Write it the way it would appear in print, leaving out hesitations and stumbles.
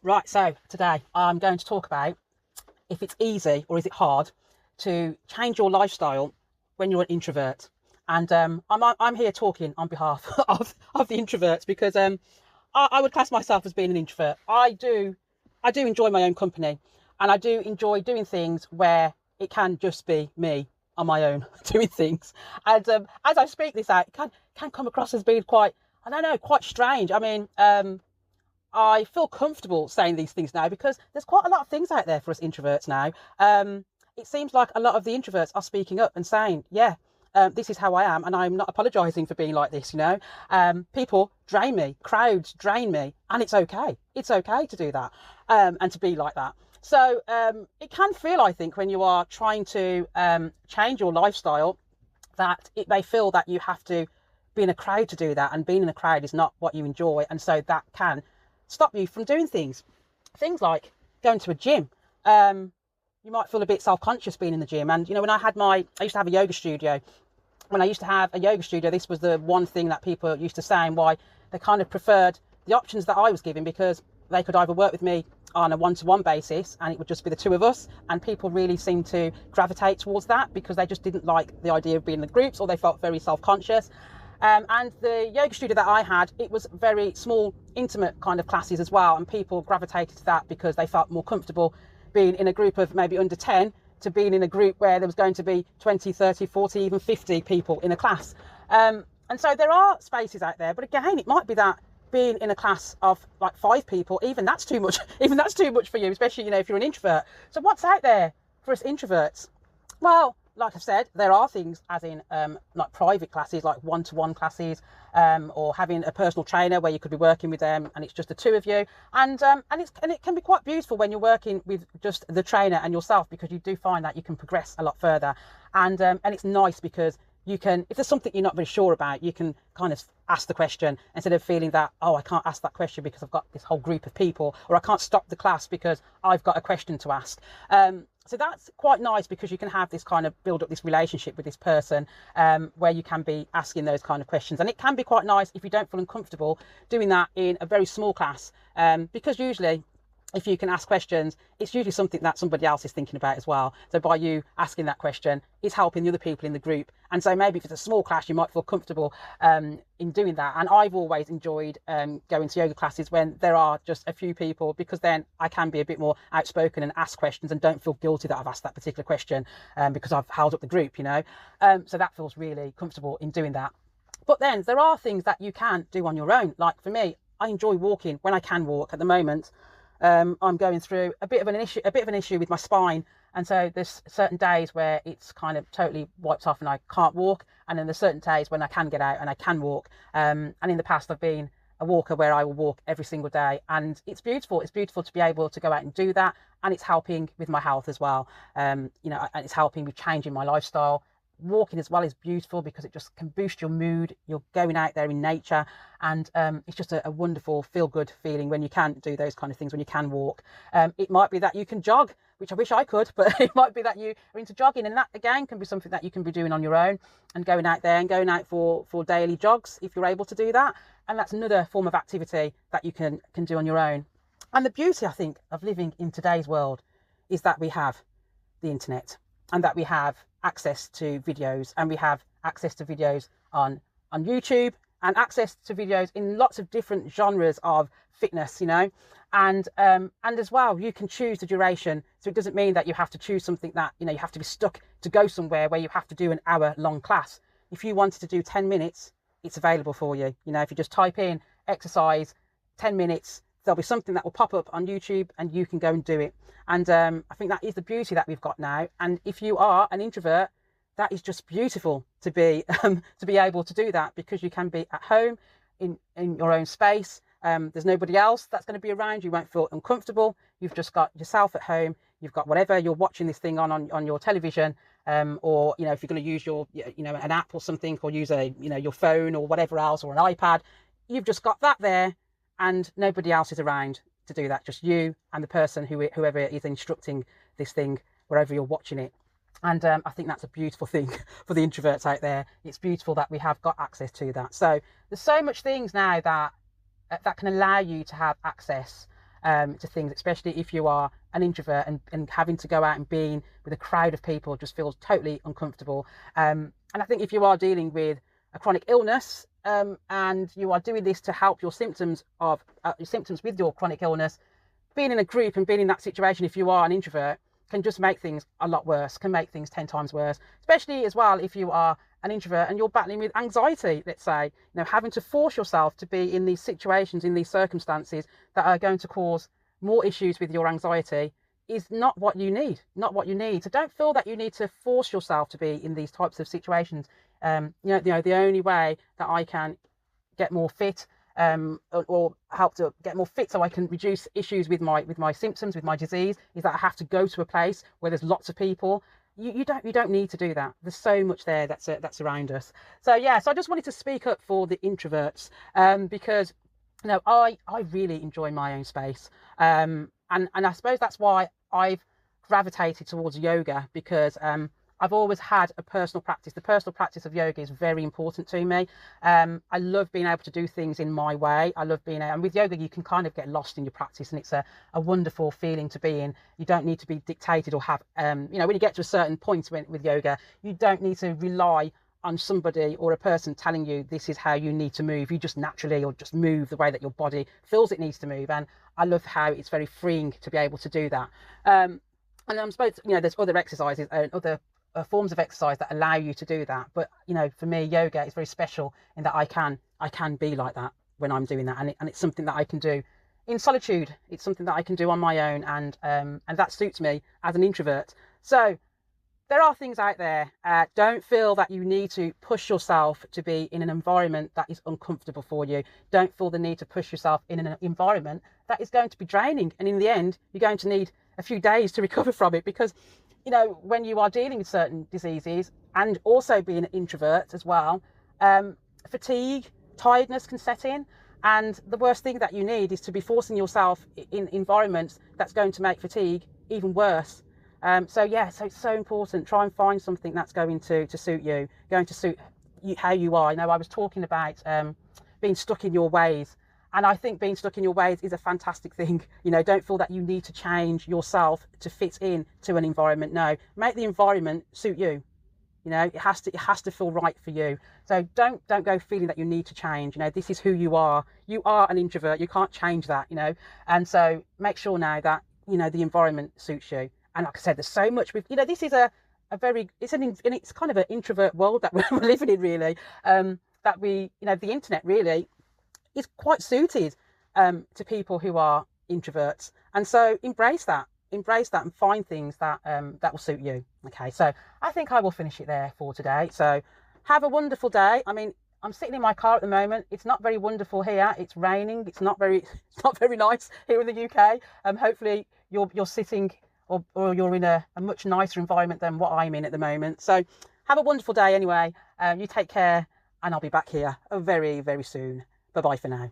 Right, so today I'm going to talk about if it's easy or is it hard to change your lifestyle when you're an introvert. And I'm here talking on behalf of the introverts because I would class myself as being an introvert. I do enjoy my own company, and I do enjoy doing things where it can just be me on my own doing things. And as I speak this out, it can come across as being quite, I don't know, quite strange. I mean, I feel comfortable saying these things now because there's quite a lot of things out there for us introverts now. It seems like a lot of the introverts are speaking up and saying, yeah, this is how I am, and I'm not apologising for being like this, you know. People drain me, crowds drain me, and it's okay. It's okay to do that and to be like that. So it can feel, I think, when you are trying to change your lifestyle, that it may feel that you have to be in a crowd to do that, and being in a crowd is not what you enjoy, and so that can stop you from doing things like going to a gym. You might feel a bit self-conscious being in the gym. And you know, when I used to have a yoga studio. When I used to have a yoga studio, this was the one thing that people used to say, and why they kind of preferred the options that I was giving, because they could either work with me on a one-to-one basis and it would just be the two of us, and people really seemed to gravitate towards that because they just didn't like the idea of being in the groups, or they felt very self-conscious. And the yoga studio that I had, it was very small, intimate kind of classes as well, and people gravitated to that because they felt more comfortable being in a group of maybe under 10 to being in a group where there was going to be 20, 30, 40, even 50 people in a class. And so there are spaces out there, but again, it might be that being in a class of like 5 people, even that's too much. Even that's too much for you, especially, you know, if you're an introvert. So what's out there for us introverts? Well, like I've said, there are things as in like private classes, like one-to-one classes, or having a personal trainer where you could be working with them and it's just the two of you. And it can be quite beautiful when you're working with just the trainer and yourself, because you do find that you can progress a lot further. And it's nice because you can, if there's something you're not very sure about, you can kind of ask the question instead of feeling that, oh, I can't ask that question because I've got this whole group of people, or I can't stop the class because I've got a question to ask. So that's quite nice because you can have this kind of build up this relationship with this person, where you can be asking those kind of questions. And it can be quite nice if you don't feel uncomfortable doing that in a very small class, because usually if you can ask questions, it's usually something that somebody else is thinking about as well. So by you asking that question, it's helping the other people in the group. And so maybe if it's a small class, you might feel comfortable in doing that. And I've always enjoyed going to yoga classes when there are just a few people, because then I can be a bit more outspoken and ask questions and don't feel guilty that I've asked that particular question because I've held up the group, you know. So that feels really comfortable in doing that. But then there are things that you can do on your own. Like for me, I enjoy walking when I can walk. At the moment, I'm going through a bit of an issue with my spine, and so there's certain days where it's kind of totally wiped off and I can't walk, and then there's certain days when I can get out and I can walk. And in the past, I've been a walker where I will walk every single day, and it's beautiful. It's beautiful to be able to go out and do that, and it's helping with my health as well. You know, and it's helping with changing my lifestyle. Walking as well is beautiful because it just can boost your mood. You're going out there in nature, and it's just a wonderful feel-good feeling when you can do those kind of things, when you can walk. It might be that you can jog, which I wish I could, but it might be that you are into jogging, and that again can be something that you can be doing on your own, and going out there and going out for daily jogs if you're able to do that. And that's another form of activity that you can do on your own. And the beauty, I think, of living in today's world is that we have the internet, and that we have access to videos, and we have access to videos on YouTube, and access to videos in lots of different genres of fitness, you know. And as well, you can choose the duration, so it doesn't mean that you have to choose something that, you know, you have to be stuck to go somewhere where you have to do an hour-long class. If you wanted to do 10 minutes, it's available for you. You know, if you just type in exercise 10 minutes, there'll be something that will pop up on YouTube and you can go and do it. And I think that is the beauty that we've got now. And if you are an introvert, that is just beautiful to be able to do that, because you can be at home in your own space. There's nobody else that's going to be around. You won't feel uncomfortable. You've just got yourself at home. You've got whatever you're watching this thing on your television, or, you know, if you're going to use your, you know, an app or something, or use your phone or whatever else, or an iPad, you've just got that there, and nobody else is around to do that. Just you and the person whoever is instructing this thing, wherever you're watching it. And I think that's a beautiful thing for the introverts out there. It's beautiful that we have got access to that. So there's so much things now that can allow you to have access to things, especially if you are an introvert and having to go out and being with a crowd of people just feels totally uncomfortable. And I think if you are dealing with a chronic illness, and you are doing this to help your symptoms with your chronic illness, being in a group and being in that situation, if you are an introvert, can just make things a lot worse, can make things 10 times worse, especially as well if you are an introvert and you're battling with anxiety, let's say, having to force yourself to be in these situations, in these circumstances that are going to cause more issues with your anxiety is not what you need, So don't feel that you need to force yourself to be in these types of situations. The only way that I can get more fit, or help to get more fit so I can reduce issues with my symptoms, with my disease, is that I have to go to a place where there's lots of people. You don't need to do that. There's so much there that's around us. So I just wanted to speak up for the introverts, because I really enjoy my own space, and I suppose that's why I've gravitated towards yoga, because I've always had a personal practice. The personal practice of yoga is very important to me. I love being able to do things in my way. I love being, and with yoga, you can kind of get lost in your practice, and it's a wonderful feeling to be in. You don't need to be dictated or have, when you get to a certain point with yoga, you don't need to rely on somebody or a person telling you this is how you need to move. You just naturally or just move the way that your body feels it needs to move. And I love how it's very freeing to be able to do that. And I'm supposed, there's other exercises and other forms of exercise that allow you to do that, but for me, yoga is very special in that I can be like that when I'm doing that, and it's something that I can do in solitude. It's something that I can do on my own, and that suits me as an introvert. So there are things out there. Don't feel that you need to push yourself to be in an environment that is uncomfortable for you. Don't feel the need to push yourself in an environment that is going to be draining, and in the end you're going to need a few days to recover from it, because when you are dealing with certain diseases and also being an introvert as well, fatigue, tiredness can set in. And the worst thing that you need is to be forcing yourself in environments that's going to make fatigue even worse. So it's so important. Try and find something that's going to suit you, going to suit you, how you are. I was talking about being stuck in your ways. And I think being stuck in your ways is a fantastic thing. Don't feel that you need to change yourself to fit in to an environment. No, make the environment suit you. It has to feel right for you. So don't go feeling that you need to change. This is who you are. You are an introvert. You can't change that. And so make sure now that the environment suits you. And like I said, there's so much with this is it's kind of an introvert world that we're living in, really. That the internet really is quite suited to people who are introverts, and so embrace that and find things that will suit you. Okay, so I think I will finish it there for today. So have a wonderful day. I'm sitting in my car at the moment. It's not very wonderful here. It's raining. It's not very nice here in the UK. Hopefully you're sitting or you're in a much nicer environment than what I'm in at the moment. So have a wonderful day anyway. You take care, and I'll be back here very, very soon. Bye-bye for now.